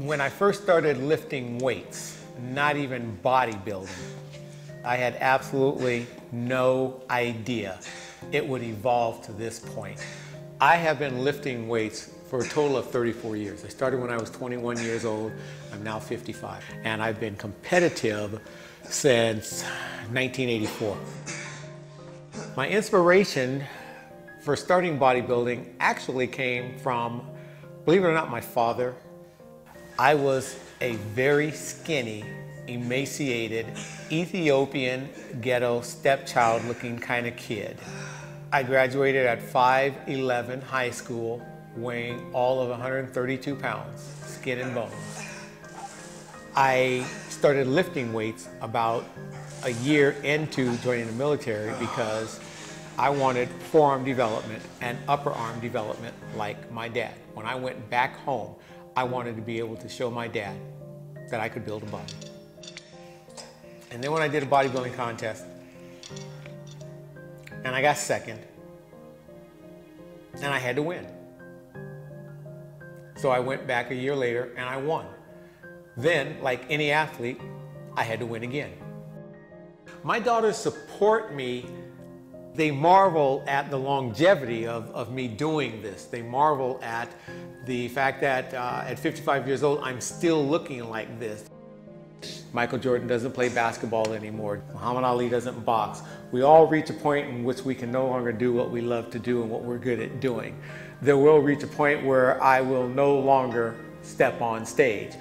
When I first started lifting weights, not even bodybuilding, I had absolutely no idea it would evolve to this point. I have been lifting weights for a total of 34 years. I started when I was 21 years old. I'm now 55. And I've been competitive since 1984. My inspiration for starting bodybuilding actually came from, believe it or not, my father. I was a very skinny, emaciated, Ethiopian ghetto stepchild looking kind of kid. I graduated at 5'11" high school, weighing all of 132 pounds, skin and bones. I started lifting weights about a year into joining the military because I wanted forearm development and upper arm development like my dad. When I went back home, I wanted to be able to show my dad that I could build a body. And then when I did a bodybuilding contest, and I got second, and I had to win. So I went back a year later and I won. Then, like any athlete, I had to win again. My daughters support me. They marvel at the longevity of me doing this. They marvel at the fact that at 55 years old, I'm still looking like this. Michael Jordan doesn't play basketball anymore. Muhammad Ali doesn't box. We all reach a point in which we can no longer do what we love to do and what we're good at doing. There will reach a point where I will no longer step on stage.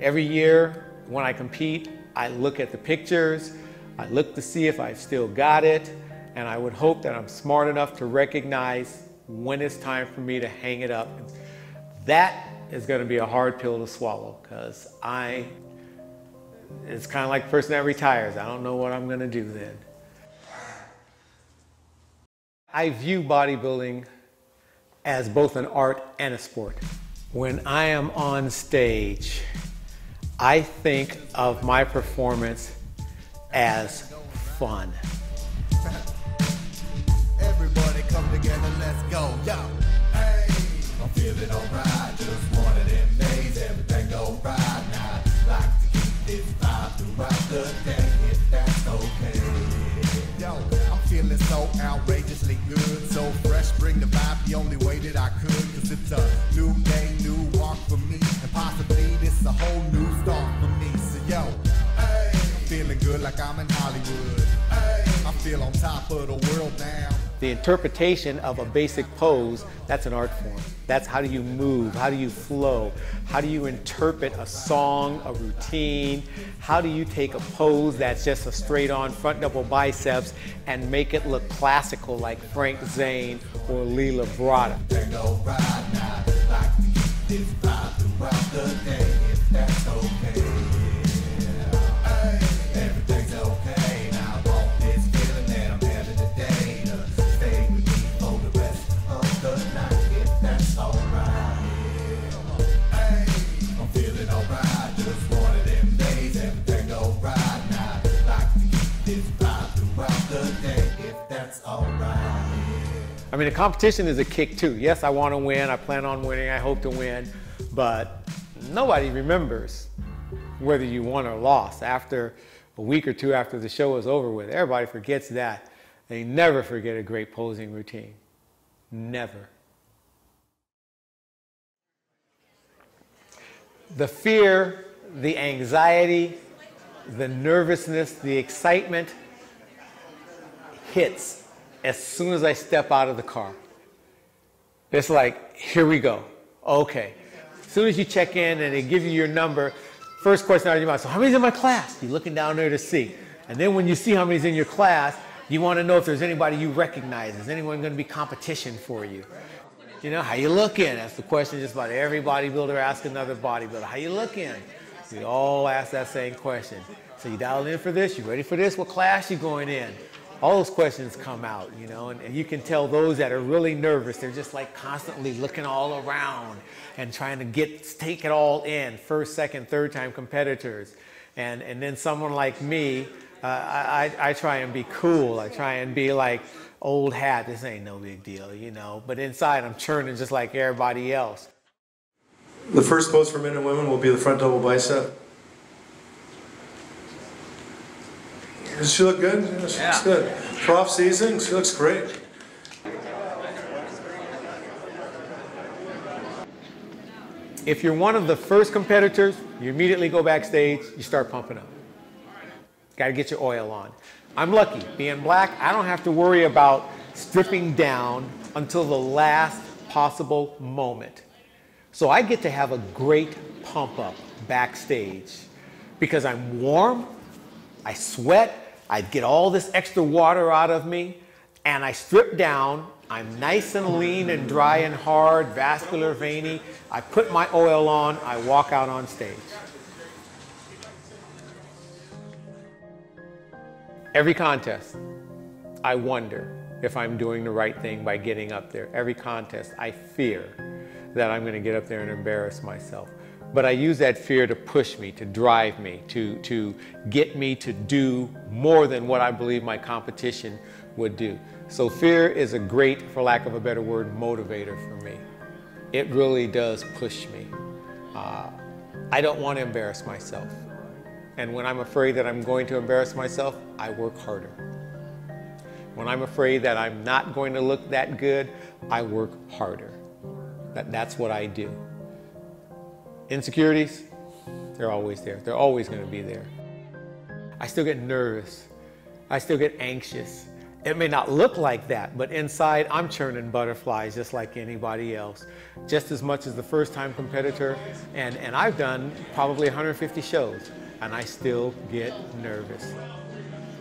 Every year when I compete, I look at the pictures, I look to see if I've still got it, and I would hope that I'm smart enough to recognize when it's time for me to hang it up. That is going to be a hard pill to swallow because it's kind of like the person that retires. I don't know what I'm going to do then. I view bodybuilding as both an art and a sport. When I am on stage, I think of my performance as fun. Everybody come together, let's go, yo. Hey, I'm feeling alright, just one of them days, everything go right now. Like to keep this vibe throughout the day, if that's okay. Yo, I'm feeling so outrageously good, so fresh, bring the vibe the only way that I could. Cause it's a new day, new walk for me, and possibly this a whole new start for me. So yo, hey, I'm feeling good like I'm in Hollywood. Hey, I feel on top of the world now. The interpretation of a basic pose, that's an art form. That's how do you move, how do you flow, how do you interpret a song, a routine, how do you take a pose that's just a straight on front double biceps and make it look classical like Frank Zane or Leela Brada. Everything's okay, now I want this feeling that I'm having today to stay with me for the rest of the night, if that's alright. Hey, I'm feeling alright, just one of them days, everything go right now. Like to keep this vibe throughout the day, if that's alright. I mean, the competition is a kick too. Yes, I want to win, I plan on winning, I hope to win, but nobody remembers whether you won or lost. After a week or two after the show is over with, everybody forgets that. They never forget a great posing routine. Never. The fear, the anxiety, the nervousness, the excitement hits as soon as I step out of the car. It's like, here we go. Okay. As soon as you check in and they give you your number, first question out of your mouth, so how many's in my class? You're looking down there to see. And then when you see how many's in your class, you want to know if there's anybody you recognize. Is anyone going to be competition for you? You know, how you looking? That's the question just about every bodybuilder asks another bodybuilder. How you looking? We all ask that same question. So you dialed in for this? You ready for this? What class you going in? All those questions come out, you know, and you can tell those that are really nervous, they're just like constantly looking all around and trying to take it all in, first, second, third time competitors. And then someone like me, I try and be cool. I try and be like, old hat, this ain't no big deal, you know. But inside I'm churning just like everybody else. The first pose for men and women will be the front double bicep. Does she look good? Yeah, she looks good. For off season, she looks great. If you're one of the first competitors, you immediately go backstage, you start pumping up. Got to get your oil on. I'm lucky. Being black, I don't have to worry about stripping down until the last possible moment. So I get to have a great pump up backstage because I'm warm, I sweat, I get all this extra water out of me, and I strip down. I'm nice and lean and dry and hard, vascular, veiny. I put my oil on, I walk out on stage. Every contest, I wonder if I'm doing the right thing by getting up there. Every contest, I fear that I'm going to get up there and embarrass myself. But I use that fear to push me, to drive me, to get me to do more than what I believe my competition would do. So fear is a great, for lack of a better word, motivator for me. It really does push me. I don't want to embarrass myself. And when I'm afraid that I'm going to embarrass myself, I work harder. When I'm afraid that I'm not going to look that good, I work harder. That's what I do. Insecurities, they're always there. They're always going to be there. I still get nervous. I still get anxious. It may not look like that, but inside I'm churning butterflies just like anybody else. Just as much as the first-time competitor, and I've done probably 150 shows, and I still get nervous.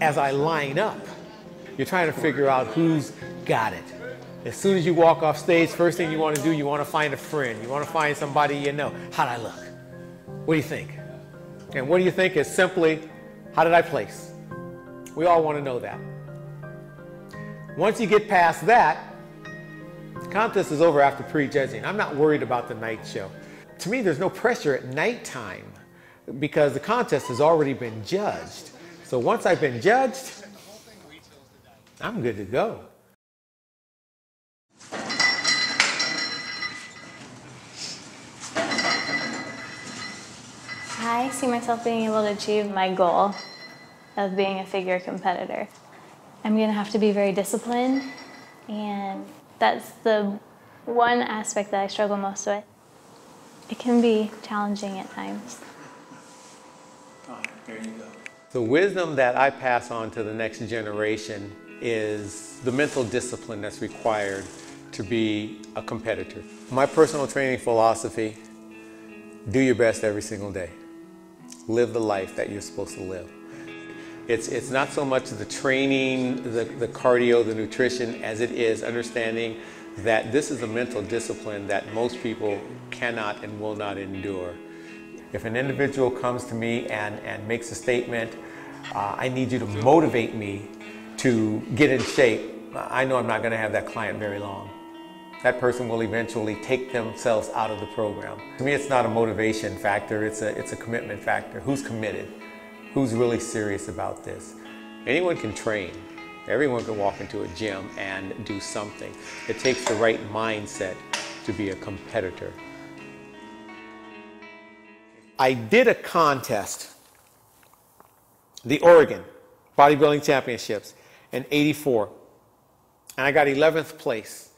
As I line up, you're trying to figure out who's got it. As soon as you walk off stage, first thing you want to do, you want to find a friend. You want to find somebody you know. How'd I look? What do you think? And what do you think is simply, how did I place? We all want to know that. Once you get past that, the contest is over after prejudging. I'm not worried about the night show. To me, there's no pressure at nighttime because the contest has already been judged. So once I've been judged, I'm good to go. I see myself being able to achieve my goal of being a figure competitor. I'm going to have to be very disciplined, and that's the one aspect that I struggle most with. It can be challenging at times. There you go. The wisdom that I pass on to the next generation is the mental discipline that's required to be a competitor. My personal training philosophy, do your best every single day. Live the life that you're supposed to live. It's not so much the training, the cardio, the nutrition, as it is understanding that this is a mental discipline that most people cannot and will not endure. If an individual comes to me and makes a statement, I need you to motivate me to get in shape, I know I'm not going to have that client very long. That person will eventually take themselves out of the program. To me, it's not a motivation factor, it's a commitment factor. Who's committed? Who's really serious about this? Anyone can train. Everyone can walk into a gym and do something. It takes the right mindset to be a competitor. I did a contest, the Oregon Bodybuilding Championships in '84, and I got 11th place,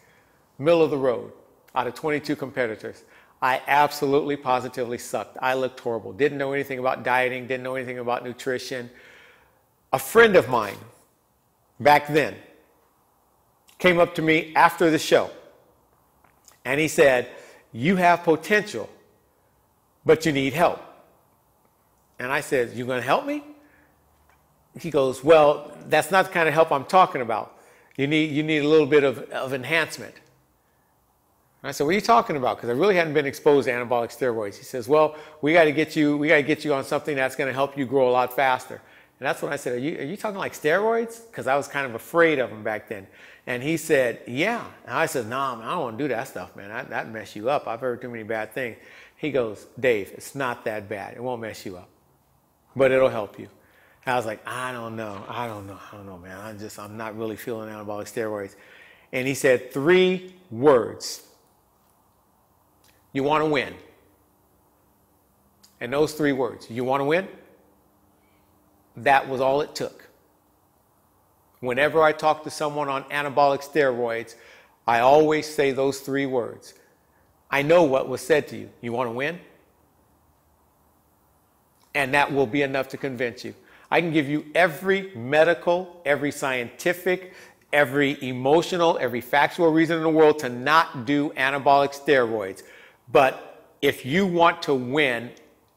middle of the road, out of 22 competitors. I absolutely, positively sucked. I looked horrible. Didn't know anything about dieting, didn't know anything about nutrition. A friend of mine back then came up to me after the show and he said, "You have potential, but you need help." And I said, "You gonna help me?" He goes, "Well, that's not the kind of help I'm talking about. You need a little bit of enhancement." And I said, "What are you talking about?" Because I really hadn't been exposed to anabolic steroids. He says, "Well, we got to get you on something that's going to help you grow a lot faster." And that's when I said, are you talking like steroids? Because I was kind of afraid of them back then. And he said, "Yeah." And I said, "Nah, man, I don't want to do that stuff, man. That mess you up. I've heard too many bad things." He goes, "Dave, it's not that bad. It won't mess you up, but it'll help you." And I was like, I don't know, man. I'm not really feeling anabolic steroids. And he said 3 words. "You want to win. And those 3 words, you want to win? That was all it took. Whenever I talk to someone on anabolic steroids, I always say those 3 words. I know what was said to you. You want to win? And that will be enough to convince you. I can give you every medical, every scientific, every emotional, every factual reason in the world to not do anabolic steroids. But if you want to win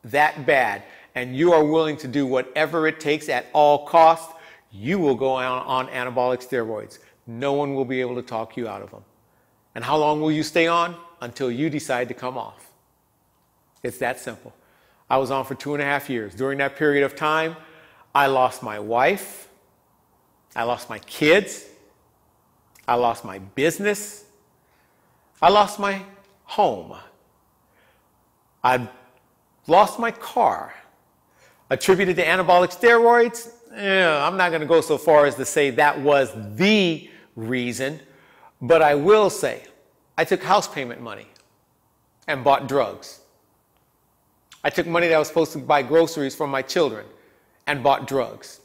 that bad and you are willing to do whatever it takes at all costs, you will go on anabolic steroids. No one will be able to talk you out of them. And how long will you stay on? Until you decide to come off. It's that simple. I was on for 2.5 years. During that period of time, I lost my wife. I lost my kids. I lost my business. I lost my home. I lost my car. Attributed to anabolic steroids? I'm not going to go so far as to say that was the reason, but I will say I took house payment money and bought drugs. I took money that I was supposed to buy groceries for my children and bought drugs.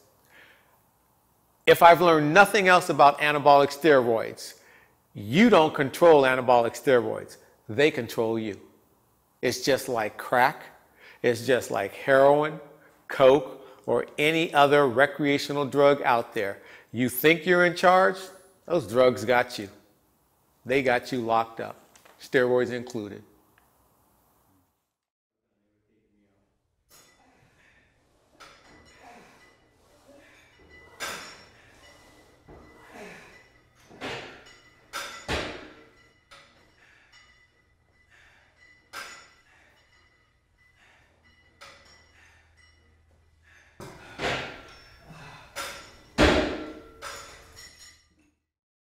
If I've learned nothing else about anabolic steroids, you don't control anabolic steroids. They control you. It's just like crack. It's just like heroin, coke, or any other recreational drug out there. You think you're in charge? Those drugs got you. They got you locked up, steroids included.